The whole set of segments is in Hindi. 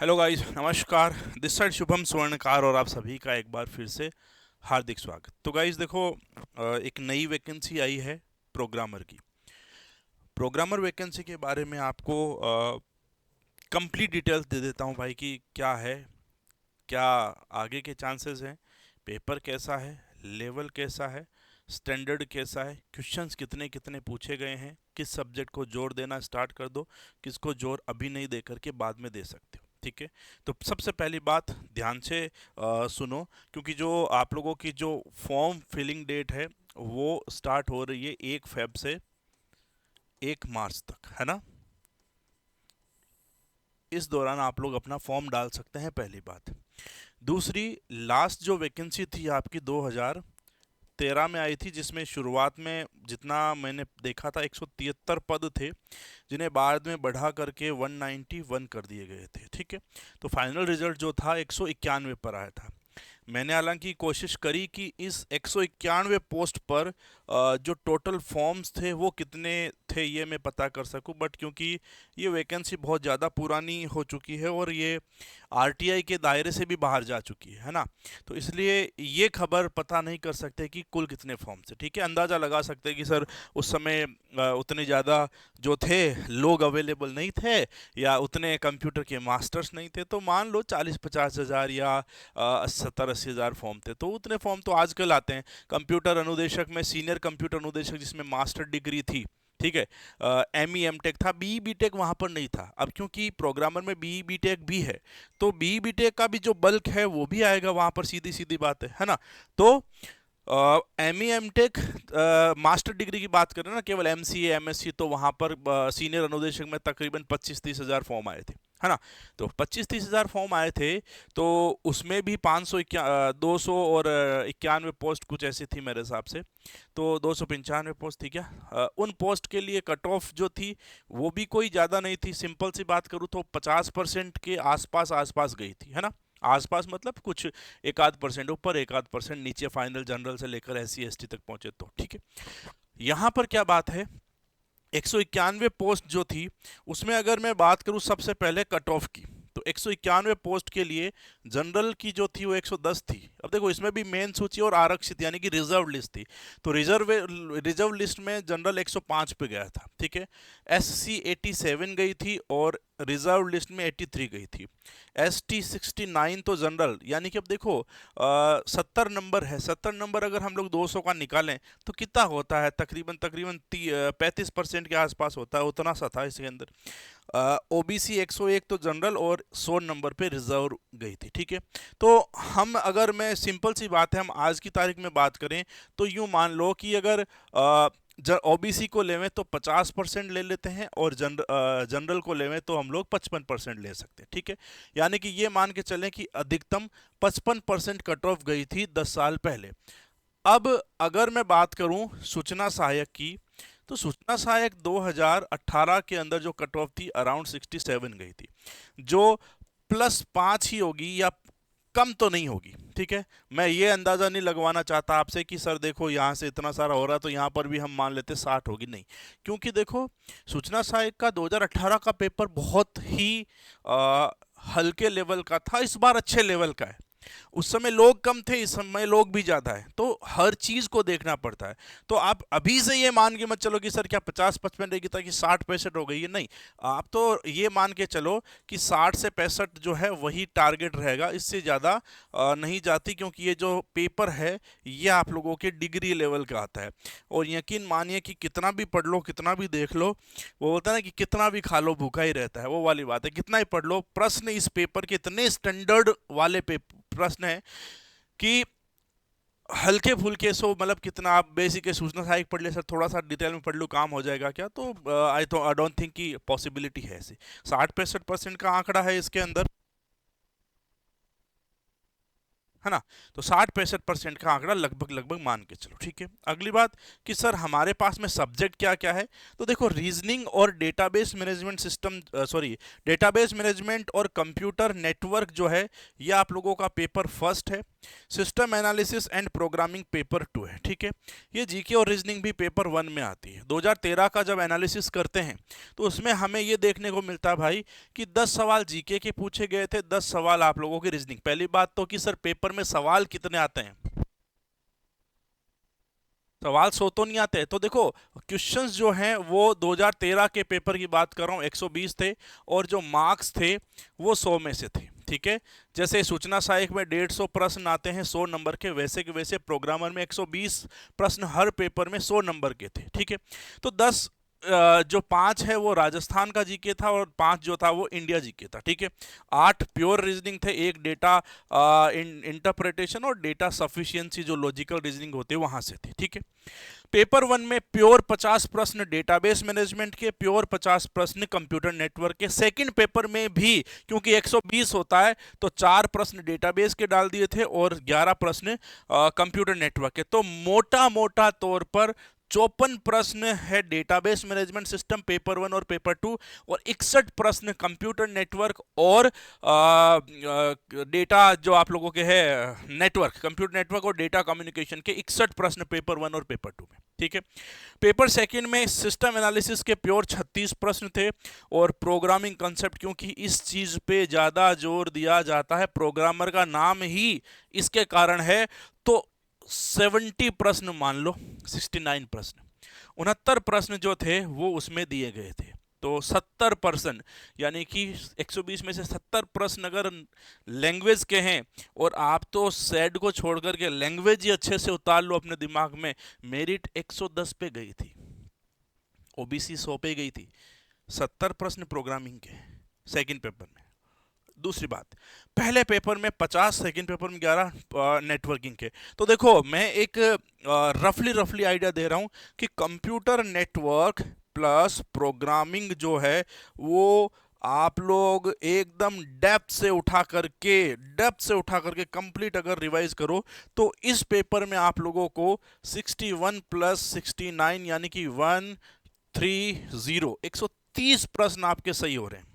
हेलो गाइस, नमस्कार। दिस साइड शुभम स्वर्णकार और आप सभी का एक बार फिर से हार्दिक स्वागत। तो गाइस देखो, एक नई वैकेंसी आई है प्रोग्रामर की। प्रोग्रामर वैकेंसी के बारे में आपको कंप्लीट डिटेल्स दे देता हूं भाई कि क्या है, क्या आगे के चांसेस हैं, पेपर कैसा है, लेवल कैसा है, स्टैंडर्ड कैसा है, क्वेश्चंस कितने कितने पूछे गए हैं, किस सब्जेक्ट को जोर देना स्टार्ट कर दो, किसको जोर अभी नहीं दे करके बाद में दे सकते हो। ठीक है। तो सबसे पहली बात ध्यान से सुनो, क्योंकि जो आप लोगों की जो फॉर्म फिलिंग डेट है वो स्टार्ट हो रही है 1 फेब से 1 मार्च तक, है ना। इस दौरान आप लोग अपना फॉर्म डाल सकते हैं, पहली बात। दूसरी, लास्ट जो वैकेंसी थी आपकी 2013 में आई थी, जिसमें शुरुआत में जितना मैंने देखा था 173 पद थे, जिन्हें बाद में बढ़ा करके 191 कर दिए गए थे। ठीक है। तो फाइनल रिजल्ट जो था 191 पर आया था। मैंने हालांकि कोशिश करी कि इस 191 पोस्ट पर जो टोटल फॉर्म्स थे वो कितने थे ये मैं पता कर सकूं, बट क्योंकि ये वैकेंसी बहुत ज़्यादा पुरानी हो चुकी है और ये आरटीआई के दायरे से भी बाहर जा चुकी है ना, तो इसलिए ये खबर पता नहीं कर सकते कि कुल कितने फॉर्म थे। ठीक है, अंदाज़ा लगा सकते हैं कि सर उस समय उतने ज़्यादा जो थे लोग अवेलेबल नहीं थे, या उतने कंप्यूटर के मास्टर्स नहीं थे, तो मान लो 40-50 हज़ार या 70-80 हज़ार फॉर्म थे। तो उतने फॉर्म तो आजकल आते हैं। कंप्यूटर अनुदेशक में सीनियर कंप्यूटर अनुदेशक जिसमें मास्टर डिग्री थी, ठीक है, एम ई एम टेक था, बी बी टेक वहाँ पर नहीं था। अब क्योंकि प्रोग्रामर में बी बी टेक भी है, तो बी बी टेक का भी जो बल्क है वो भी आएगा वहाँ पर, सीधी सीधी बात है ना। तो M E M tech master degree की बात करें ना, केवल M C M S C, तो वहाँ पर सीनियर अनुदेशक में तकरीबन 25-30 हज़ार फॉर्म आए थे, है ना। तो 25-30 हज़ार फॉर्म आए थे, तो उसमें भी 200 और 91 पोस्ट कुछ ऐसी थी मेरे हिसाब से। तो 295 पोस्ट थी क्या। उन पोस्ट के लिए कट ऑफ जो थी वो भी कोई ज़्यादा नहीं थी। सिंपल सी बात करूँ तो 50% के आसपास आसपास गई थी, है ना। आसपास मतलब कुछ एक आध परसेंट ऊपर, एक आध परसेंट नीचे, फाइनल जनरल से लेकर एस सी एस टी तक पहुंचे तो। ठीक है। यहाँ पर क्या बात है, 191 पोस्ट जो थी उसमें अगर मैं बात करूं सबसे पहले कट ऑफ की, तो 191 पोस्ट के लिए जनरल की जो थी वो 110 थी। अब देखो, इसमें भी मेन सूची और आरक्षित यानी कि रिजर्व लिस्ट थी। तो रिजर्व लिस्ट में जनरल 105 पे गया था, ठीक है। एस सी 87 गई थी और रिजर्व लिस्ट में 83 गई थी। एस टी 69 तो जनरल, यानी कि अब देखो 70 नंबर है। 70 नंबर अगर हम लोग 200 का निकालें तो कितना होता है, तकरीबन तकरीबन 35% के आसपास होता है, उतना सा था इसके अंदर। ओबीसी 101 तो जनरल और 100 नंबर पे रिजर्व गई थी। ठीक है। तो हम, अगर मैं सिंपल सी बात है, हम आज की तारीख में बात करें तो यूं मान लो कि अगर ओबीसी को लेवें तो 50% ले लेते हैं, और जनरल को लेवें तो हम लोग 55% ले सकते हैं। ठीक है। यानी कि ये मान के चलें कि अधिकतम 55% कट ऑफ गई थी 10 साल पहले। अब अगर मैं बात करूं सूचना सहायक की, तो सूचना सहायक 2018 के अंदर जो कट ऑफ थी अराउंड 67 गई थी, जो +5 ही होगी या कम तो नहीं होगी। ठीक है। मैं ये अंदाजा नहीं लगवाना चाहता आपसे कि सर देखो यहाँ से इतना सारा हो रहा तो यहाँ पर भी हम मान लेते 60 होगी, नहीं। क्योंकि देखो, सूचना सहायक का 2018 का पेपर बहुत ही हल्के लेवल का था, इस बार अच्छे लेवल का है। उस समय लोग कम थे, इस समय लोग भी ज्यादा है, तो हर चीज को देखना पड़ता है। तो आप अभी से ये मान के मत चलो कि सर क्या 50-55 रहेगी ताकि 60-65 हो गई है, नहीं। आप तो ये मान के चलो कि 60 से 65 जो है वही टारगेट रहेगा, इससे ज्यादा नहीं जाती, क्योंकि ये जो पेपर है ये आप लोगों के डिग्री लेवल का आता है। और यकीन मानिए कि कितना भी पढ़ लो, कितना भी देख लो, वो बोलता है ना कि कितना भी खा लो भूखा ही रहता है, वो वाली बात है। कितना ही पढ़ लो, प्रश्न इस पेपर के इतने स्टैंडर्ड वाले प्रश्न है कि हल्के फुल्के सो, मतलब कितना आप बेसिक सूचना सहायक पढ़ ले सर, थोड़ा सा डिटेल में पढ़ लो, काम हो जाएगा क्या, तो आई डोंट थिंक कि पॉसिबिलिटी है ऐसी। 60-65% का आंकड़ा है इसके अंदर, है ना। तो 60-65% का आंकड़ा लगभग लगभग मान के चलो। ठीक है। अगली बात कि सर हमारे पास में सब्जेक्ट क्या क्या है, तो देखो, रीजनिंग और database management system, sorry, database management और कंप्यूटर नेटवर्क जो है, ये आप लोगों का पेपर फर्स्ट है। System analysis and programming paper 2 है, ठीक है। ये जीके और रीजनिंग भी पेपर 1 में आती है। 2013 का जब एनालिसिस करते हैं तो उसमें हमें ये देखने को मिलता है भाई कि 10 सवाल जीके के पूछे गए थे, 10 सवाल आप लोगों की रीजनिंग। पहली बात तो कि सर पेपर में सवाल कितने आते हैं, सवाल 100 तो नहीं आते। तो देखो क्वेश्चंस जो हैं वो 2013 के पेपर की बात कर रहा हूँ 120 थे, और जो मार्क्स थे वो 100 में से थे, ठीक है। जैसे सूचना सहायक में 150 प्रश्न आते हैं 100 नंबर के, वैसे के वैसे प्रोग्रामर में 120 प्रश्न हर पेपर में 100 नंबर के थे, ठीक है। तो 10 जो 5 है वो राजस्थान का जीके था और 5 जो था वो इंडिया जीके था, ठीक है। 8 प्योर रीजनिंग थे, एक डेटा इंटरप्रिटेशन और डेटा सफिशिएंसी जो लॉजिकल रीजनिंग होते हैं वहां से थे, ठीक है। पेपर 1 में प्योर 50 प्रश्न डेटाबेस मैनेजमेंट के, प्योर 50 प्रश्न कंप्यूटर नेटवर्क के। सेकंड पेपर में भी क्योंकि 120 होता है तो 4 प्रश्न डेटाबेस के डाल दिए थे और 11 प्रश्न कंप्यूटर नेटवर्क के। तो मोटा मोटा तौर पर 54 प्रश्न है डेटाबेस मैनेजमेंट सिस्टम पेपर 1 और पेपर 2, और 61 प्रश्न कंप्यूटर नेटवर्क और डेटा जो आप लोगों के है नेटवर्क, कंप्यूटर नेटवर्क और डेटा कम्युनिकेशन के 61 प्रश्न पेपर 1 और पेपर 2 में, ठीक है। पेपर सेकंड में सिस्टम एनालिसिस के प्योर 36 प्रश्न थे, और प्रोग्रामिंग कंसेप्ट, क्योंकि इस चीज पे ज्यादा जोर दिया जाता है, प्रोग्रामर का नाम ही इसके कारण है, तो 70 प्रश्न मान लो, 69 प्रश्न, 69 प्रश्न जो थे वो उसमें दिए गए थे। तो 70%, यानी कि 120 में से 70 प्रश्न अगर लैंग्वेज के हैं, और आप तो सेड को छोड़ करके लैंग्वेज ही अच्छे से उतार लो अपने दिमाग में, मेरिट 110 पे गई थी, ओबीसी 100 पे गई थी, 70 प्रश्न प्रोग्रामिंग के सेकंड पेपर में। दूसरी बात, पहले पेपर में 50, सेकंड पेपर में 11 नेटवर्किंग के। तो देखो मैं एक रफली आइडिया दे रहा हूं कि कंप्यूटर नेटवर्क प्लस प्रोग्रामिंग जो है वो आप लोग एकदम डेप्थ से उठा करके कंप्लीट अगर रिवाइज करो तो इस पेपर में आप लोगों को 61 प्लस 69 यानी कि 130 130 प्रश्न आपके सही हो रहे हैं,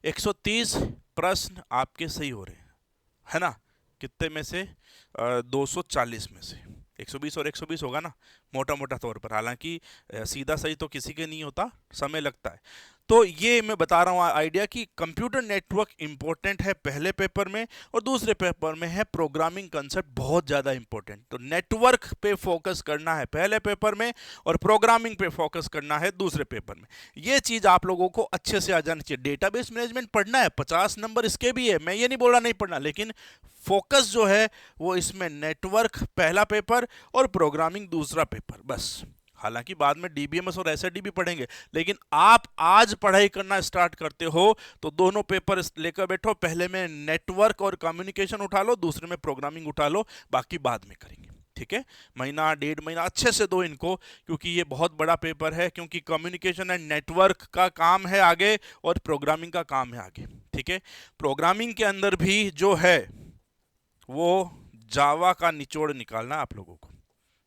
130 प्रश्न आपके सही हो रहे हैं, है ना। कितने में से 240 में से 120 और 120 होगा ना, मोटा मोटा तौर पर। हालांकि सीधा सही तो किसी के नहीं होता, समय लगता है। तो ये मैं बता रहा हूँ आइडिया कि कंप्यूटर नेटवर्क इंपॉर्टेंट है पहले पेपर में, और दूसरे पेपर में है प्रोग्रामिंग कंसेप्ट बहुत ज़्यादा इंपॉर्टेंट। तो नेटवर्क पे फोकस करना है पहले पेपर में, और प्रोग्रामिंग पे फोकस करना है दूसरे पेपर में। ये चीज़ आप लोगों को अच्छे से आ जानी चाहिए। डेटाबेस मैनेजमेंट पढ़ना है, 50 नंबर इसके भी है, मैं ये नहीं बोल रहा नहीं पढ़ना, लेकिन फोकस जो है वो इसमें नेटवर्क पहला पेपर और प्रोग्रामिंग दूसरा पेपर, बस। हालांकि बाद में डीबीएमएस और एसएडी भी पढ़ेंगे, लेकिन आप आज पढ़ाई करना स्टार्ट करते हो तो दोनों पेपर लेकर बैठो, पहले में नेटवर्क और कम्युनिकेशन उठा लो, दूसरे में प्रोग्रामिंग उठा लो, बाकी बाद में करेंगे, ठीक है। महीना 1.5 महीना अच्छे से दो इनको, क्योंकि ये बहुत बड़ा पेपर है, क्योंकि कम्युनिकेशन एंड नेटवर्क का काम है आगे और प्रोग्रामिंग का काम है आगे, ठीक है। प्रोग्रामिंग के अंदर भी जो है वो जावा का निचोड़ निकालना आप लोगों को,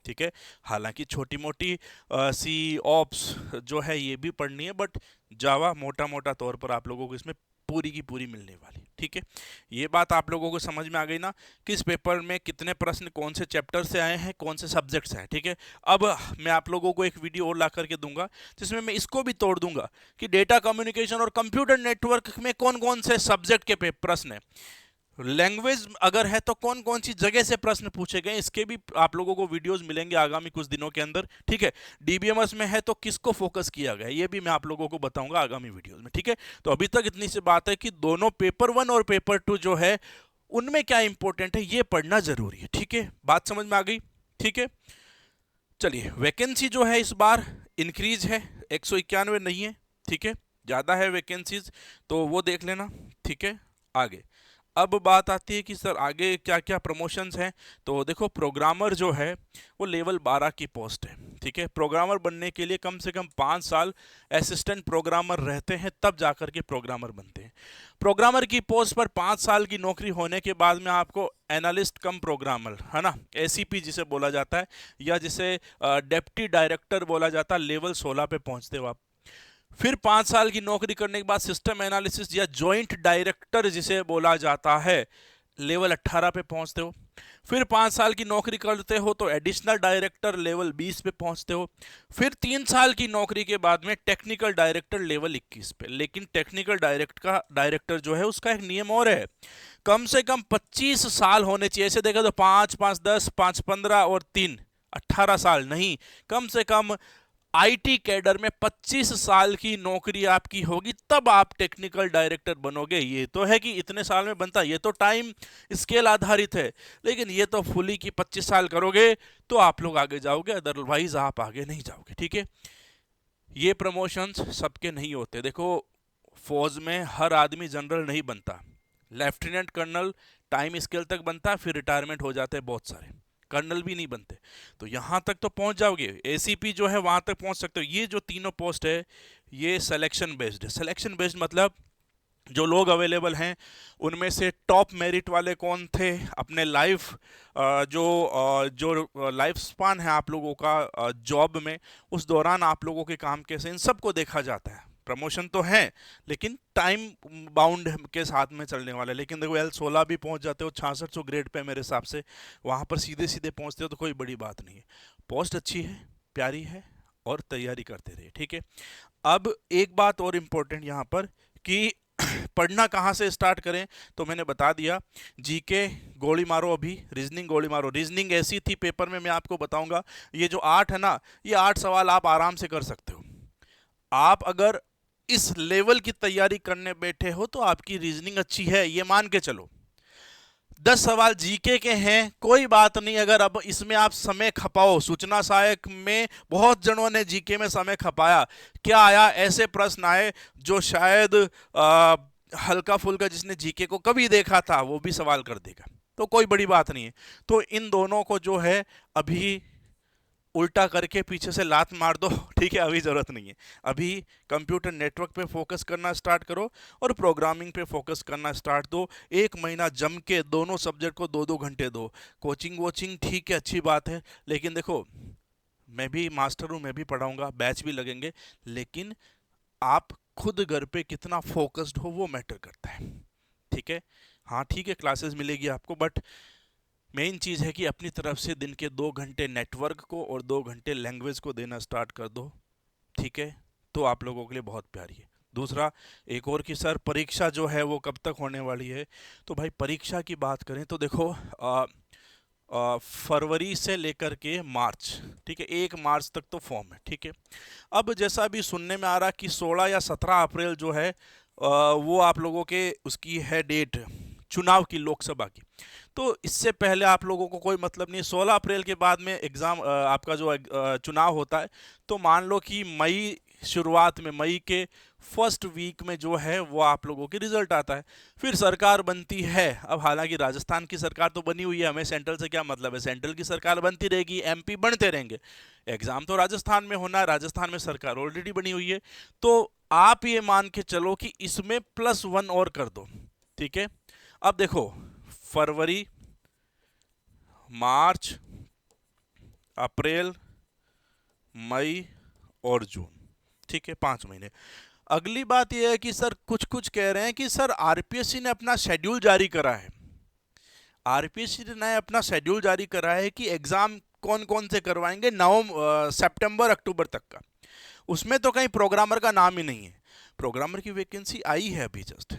ठीक है। हालांकि छोटी मोटी सी ऑप्स जो है ये भी पढ़नी है, बट जावा मोटा मोटा तौर पर आप लोगों को इसमें पूरी की पूरी मिलने वाली, ठीक है। ये बात आप लोगों को समझ में आ गई ना, किस पेपर में कितने प्रश्न कौन से चैप्टर से आए हैं, कौन से सब्जेक्ट से आए, ठीक है। अब मैं आप लोगों को एक वीडियो और ला करके दूंगा जिसमें मैं इसको भी तोड़ दूंगा कि डेटा कम्युनिकेशन और कंप्यूटर नेटवर्क में कौन कौन से सब्जेक्ट के प्रश्न है, लैंग्वेज अगर है तो कौन कौन सी जगह से प्रश्न पूछे गए, इसके भी आप लोगों को वीडियोस मिलेंगे आगामी कुछ दिनों के अंदर, ठीक है। डीबीएमएस में है तो किसको फोकस किया गया ये भी मैं आप लोगों को बताऊंगा आगामी वीडियोस में, ठीक है। तो अभी तक इतनी सी बात है कि दोनों पेपर 1 और पेपर 2 जो है उनमें क्या इंपॉर्टेंट है ये पढ़ना जरूरी है, ठीक है। बात समझ में आ गई, ठीक है। चलिए, वैकेंसी जो है इस बार इंक्रीज है, 191 नहीं है, ठीक है, ज्यादा है वैकेंसीज, तो वो देख लेना, ठीक है। आगे अब बात आती है कि सर आगे क्या क्या प्रमोशंस हैं। तो देखो प्रोग्रामर जो है वो लेवल 12 की पोस्ट है, ठीक है। प्रोग्रामर बनने के लिए कम से कम 5 साल असिस्टेंट प्रोग्रामर रहते हैं, तब जाकर के प्रोग्रामर बनते हैं। प्रोग्रामर की पोस्ट पर 5 साल की नौकरी होने के बाद में आपको एनालिस्ट कम प्रोग्रामर, है ना, एसीपी जिसे बोला जाता है, या जिसे डेप्टी डायरेक्टर बोला जाता है, लेवल 16 पे पहुंचते हो आप। फिर 5 साल की नौकरी करने के बाद सिस्टम एनालिसिस या जॉइंट डायरेक्टर जिसे बोला जाता है, लेवल 18 पे पहुंचते हो। फिर 5 साल की नौकरी करते हो तो एडिशनल डायरेक्टर लेवल 20 पे पहुंचते हो। फिर 3 साल की नौकरी के बाद में टेक्निकल डायरेक्टर लेवल 21 पे। लेकिन टेक्निकल डायरेक्टर जो है उसका एक नियम और है, कम से कम 25 साल होने चाहिए। ऐसे देखा तो 5 5 10 5 15 और 3 18 साल नहीं, कम से कम आईटी कैडर में 25 साल की नौकरी आपकी होगी, तब आप टेक्निकल डायरेक्टर बनोगे। ये तो है कि इतने साल में बनता, ये तो टाइम स्केल आधारित है, लेकिन ये तो फुली की 25 साल करोगे तो आप लोग आगे जाओगे, अदरवाइज आप आगे नहीं जाओगे। ठीक है, ये प्रमोशंस सबके नहीं होते। देखो, फौज में हर आदमी जनरल नहीं बनता, लेफ्टिनेंट कर्नल टाइम स्केल तक बनता है, फिर रिटायरमेंट हो जाते हैं बहुत सारे, कर्नल भी नहीं बनते। तो यहाँ तक तो पहुँच जाओगे, एसीपी जो है वहाँ तक पहुँच सकते हो। ये जो तीनों पोस्ट है ये सिलेक्शन बेस्ड है। सिलेक्शन बेस्ड मतलब जो लोग अवेलेबल हैं उनमें से टॉप मेरिट वाले कौन थे अपने लाइफ जो लाइफ स्पान है आप लोगों का जॉब में, उस दौरान आप लोगों के काम कैसे, इन सबको देखा जाता है। प्रमोशन तो है लेकिन टाइम बाउंड के साथ में चलने वाला है। लेकिन देखो L16 भी पहुंच जाते हो 6600 ग्रेड पे मेरे हिसाब से, वहां पर सीधे सीधे पहुंचते हो तो कोई बड़ी बात नहीं है। पोस्ट अच्छी है, प्यारी है, और तैयारी करते रहिए। ठीक है, अब एक बात और इम्पोर्टेंट यहाँ पर कि पढ़ना कहाँ से स्टार्ट करें, तो मैंने बता दिया, जीके गोली मारो, अभी रीजनिंग गोली मारो। रीजनिंग ऐसी थी पेपर में, मैं आपको बताऊंगा, ये जो 8 है ना, ये 8 सवाल आप आराम से कर सकते हो। आप अगर इस लेवल की तैयारी करने बैठे हो तो आपकी रीजनिंग अच्छी है, ये मान के चलो। 10 सवाल जीके के हैं, कोई बात नहीं, अगर अब इसमें आप समय खपाओ। सूचना सहायक में बहुत जनों ने जीके में समय खपाया, क्या आया, ऐसे प्रश्न आए जो शायद हल्का फुल्का जिसने जीके को कभी देखा था वो भी सवाल कर देगा, तो कोई बड़ी बात नहीं है। तो इन दोनों को जो है अभी उल्टा करके पीछे से लात मार दो। ठीक है, अभी जरूरत नहीं है। अभी कंप्यूटर नेटवर्क पे फोकस करना स्टार्ट करो और प्रोग्रामिंग पे फोकस करना स्टार्ट दो। 1 महीना जम के दोनों सब्जेक्ट को 2 2 घंटे दो। कोचिंग वोचिंग ठीक है, अच्छी बात है, लेकिन देखो मैं भी मास्टर हूँ, मैं भी पढ़ाऊंगा, बैच भी लगेंगे, लेकिन आप खुद घर पे कितना फोकस्ड हो वो मैटर करता है। ठीक है, हाँ ठीक है, क्लासेस मिलेगी आपको, बट मेन चीज़ है कि अपनी तरफ से दिन के 2 घंटे नेटवर्क को और 2 घंटे लैंग्वेज को देना स्टार्ट कर दो। ठीक है, तो आप लोगों के लिए बहुत प्यारी है। दूसरा एक और कि सर परीक्षा जो है वो कब तक होने वाली है, तो भाई परीक्षा की बात करें तो देखो फरवरी से लेकर के मार्च, ठीक है, 1 मार्च तक तो फॉर्म है। ठीक है, अब जैसा अभी सुनने में आ रहा कि 16 या 17 अप्रैल जो है वो आप लोगों के उसकी है डेट चुनाव की, लोकसभा की। तो इससे पहले आप लोगों को कोई मतलब नहीं, 16 अप्रैल के बाद में एग्ज़ाम आपका जो चुनाव होता है, तो मान लो कि मई, शुरुआत में मई के फर्स्ट वीक में जो है वो आप लोगों की रिजल्ट आता है। फिर सरकार बनती है। अब हालांकि राजस्थान की सरकार तो बनी हुई है, हमें सेंट्रल से क्या मतलब है, सेंट्रल की सरकार बनती रहेगी, एमपी बनते रहेंगे, एग्जाम तो राजस्थान में होना है, राजस्थान में सरकार ऑलरेडी बनी हुई है। तो आप ये मान के चलो कि इसमें +1 और कर दो। ठीक है, अब देखो फरवरी, मार्च, अप्रैल, मई और जून, ठीक है, 5 महीने। अगली बात यह है कि सर कुछ कुछ कह रहे हैं कि सर आरपीएससी ने अपना शेड्यूल जारी करा है। आरपीएससी ने अपना शेड्यूल जारी करा है कि एग्जाम कौन कौन से करवाएंगे सितंबर अक्टूबर तक का। उसमें तो कहीं प्रोग्रामर का नाम ही नहीं है। प्रोग्रामर की वैकेंसी आई है अभी जस्ट,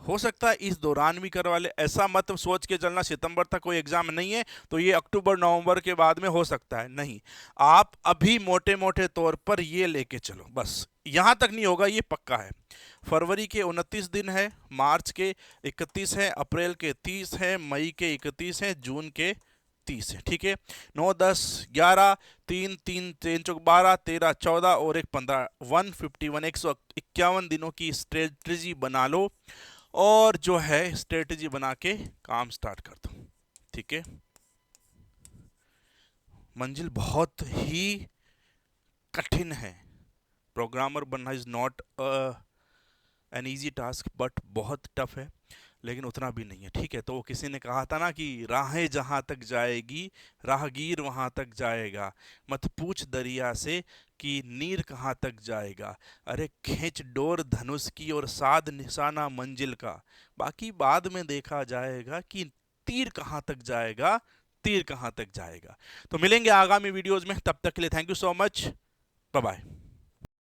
हो सकता है इस दौरान भी करवा ले। ऐसा मत सोच के चलना सितंबर तक कोई एग्जाम नहीं है तो ये अक्टूबर नवंबर के बाद में हो सकता है, नहीं। आप अभी मोटे मोटे तौर पर ये लेके चलो, बस यहां तक नहीं होगा, ये पक्का है। फरवरी के 29 दिन है, मार्च के 31 है, अप्रैल के 30 है, मई के 31 है, जून के 30 है। ठीक है, 9 10 11 3 3 3 चौक 12 13 14 और एक 15, 151 151 दिनों की स्ट्रेटजी बना लो और जो है स्ट्रेटजी बना के काम स्टार्ट कर दो। ठीक है, मंजिल बहुत ही कठिन है। प्रोग्रामर बनना is not an easy task, but बहुत टफ है, लेकिन उतना भी नहीं है। ठीक है, तो किसी ने कहा था ना कि राहें जहां तक जाएगी राहगीर वहां तक जाएगा, मत पूछ दरिया से कि नीर कहां तक जाएगा। अरे खींच डोर धनुष की और साध निशाना मंजिल का, बाकी बाद में देखा जाएगा कि तीर कहां तक जाएगा, तीर कहां तक जाएगा। तो मिलेंगे आगामी वीडियोस में, तब तक के लिए thank you so much, bye bye.